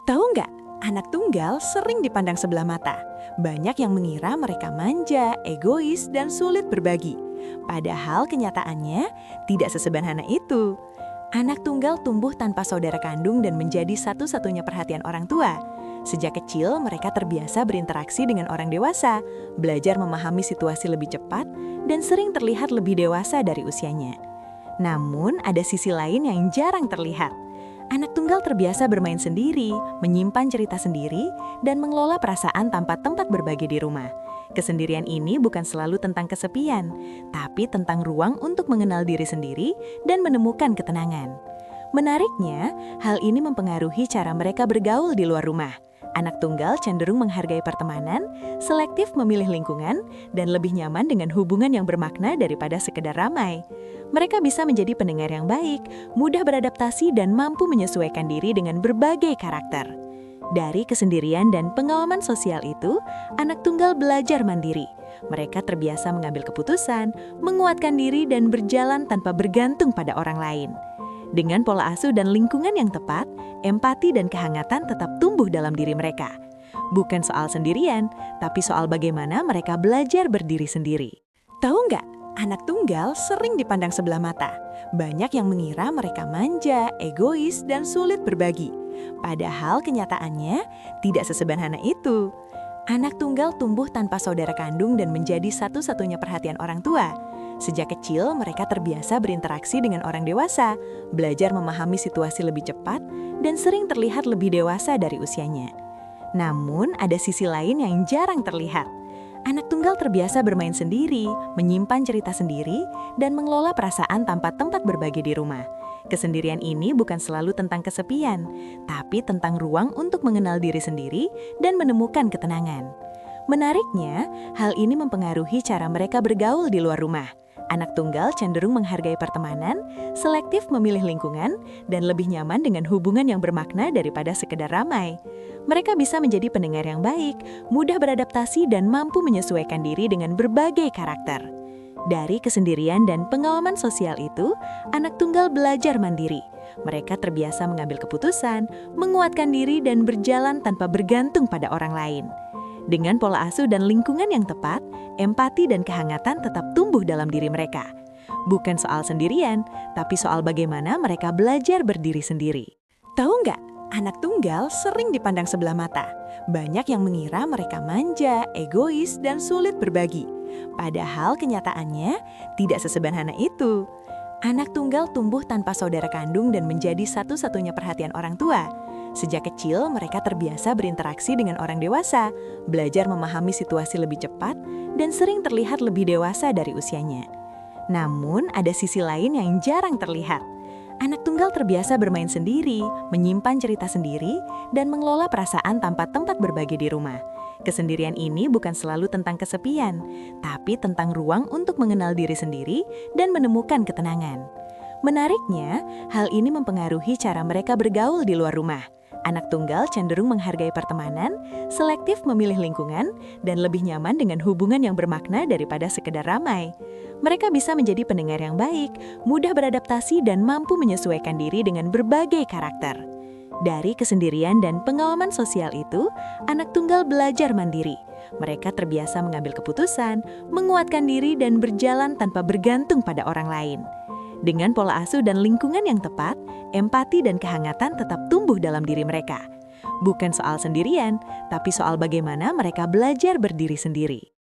Tahu nggak, anak tunggal sering dipandang sebelah mata. Banyak yang mengira mereka manja, egois, dan sulit berbagi. Padahal kenyataannya tidak sesederhana itu. Anak tunggal tumbuh tanpa saudara kandung dan menjadi satu-satunya perhatian orang tua. Sejak kecil, mereka terbiasa berinteraksi dengan orang dewasa, belajar memahami situasi lebih cepat, dan sering terlihat lebih dewasa dari usianya. Namun, ada sisi lain yang jarang terlihat. Anak tunggal terbiasa bermain sendiri, menyimpan cerita sendiri, dan mengelola perasaan tanpa tempat berbagi di rumah. Kesendirian ini bukan selalu tentang kesepian, tapi tentang ruang untuk mengenal diri sendiri dan menemukan ketenangan. Menariknya, hal ini mempengaruhi cara mereka bergaul di luar rumah. Anak tunggal cenderung menghargai pertemanan, selektif memilih lingkungan, dan lebih nyaman dengan hubungan yang bermakna daripada sekedar ramai. Mereka bisa menjadi pendengar yang baik, mudah beradaptasi, dan mampu menyesuaikan diri dengan berbagai karakter. Dari kesendirian dan pengalaman sosial itu, anak tunggal belajar mandiri. Mereka terbiasa mengambil keputusan, menguatkan diri, dan berjalan tanpa bergantung pada orang lain. Dengan pola asuh dan lingkungan yang tepat, empati dan kehangatan tetap tumbuh dalam diri mereka. Bukan soal sendirian, tapi soal bagaimana mereka belajar berdiri sendiri. Tahu nggak, anak tunggal sering dipandang sebelah mata. Banyak yang mengira mereka manja, egois, dan sulit berbagi. Padahal kenyataannya tidak sesederhana itu. Anak tunggal tumbuh tanpa saudara kandung dan menjadi satu-satunya perhatian orang tua. Sejak kecil, mereka terbiasa berinteraksi dengan orang dewasa, belajar memahami situasi lebih cepat, dan sering terlihat lebih dewasa dari usianya. Namun, ada sisi lain yang jarang terlihat. Anak tunggal terbiasa bermain sendiri, menyimpan cerita sendiri, dan mengelola perasaan tanpa tempat berbagi di rumah. Kesendirian ini bukan selalu tentang kesepian, tapi tentang ruang untuk mengenal diri sendiri dan menemukan ketenangan. Menariknya, hal ini mempengaruhi cara mereka bergaul di luar rumah. Anak tunggal cenderung menghargai pertemanan, selektif memilih lingkungan, dan lebih nyaman dengan hubungan yang bermakna daripada sekedar ramai. Mereka bisa menjadi pendengar yang baik, mudah beradaptasi, dan mampu menyesuaikan diri dengan berbagai karakter. Dari kesendirian dan pengalaman sosial itu, anak tunggal belajar mandiri. Mereka terbiasa mengambil keputusan, menguatkan diri, dan berjalan tanpa bergantung pada orang lain. Dengan pola asuh dan lingkungan yang tepat, empati dan kehangatan tetap tumbuh dalam diri mereka. Bukan soal sendirian, tapi soal bagaimana mereka belajar berdiri sendiri. Tahu nggak, anak tunggal sering dipandang sebelah mata. Banyak yang mengira mereka manja, egois, dan sulit berbagi. Padahal kenyataannya tidak sesederhana itu. Anak tunggal tumbuh tanpa saudara kandung dan menjadi satu-satunya perhatian orang tua. Sejak kecil, mereka terbiasa berinteraksi dengan orang dewasa, belajar memahami situasi lebih cepat, dan sering terlihat lebih dewasa dari usianya. Namun, ada sisi lain yang jarang terlihat. Anak tunggal terbiasa bermain sendiri, menyimpan cerita sendiri, dan mengelola perasaan tanpa tempat berbagi di rumah. Kesendirian ini bukan selalu tentang kesepian, tapi tentang ruang untuk mengenal diri sendiri dan menemukan ketenangan. Menariknya, hal ini mempengaruhi cara mereka bergaul di luar rumah. Anak tunggal cenderung menghargai pertemanan, selektif memilih lingkungan, dan lebih nyaman dengan hubungan yang bermakna daripada sekedar ramai. Mereka bisa menjadi pendengar yang baik, mudah beradaptasi, dan mampu menyesuaikan diri dengan berbagai karakter. Dari kesendirian dan pengalaman sosial itu, anak tunggal belajar mandiri. Mereka terbiasa mengambil keputusan, menguatkan diri, dan berjalan tanpa bergantung pada orang lain. Dengan pola asuh dan lingkungan yang tepat, empati dan kehangatan tetap tumbuh dalam diri mereka. Bukan soal sendirian, tapi soal bagaimana mereka belajar berdiri sendiri.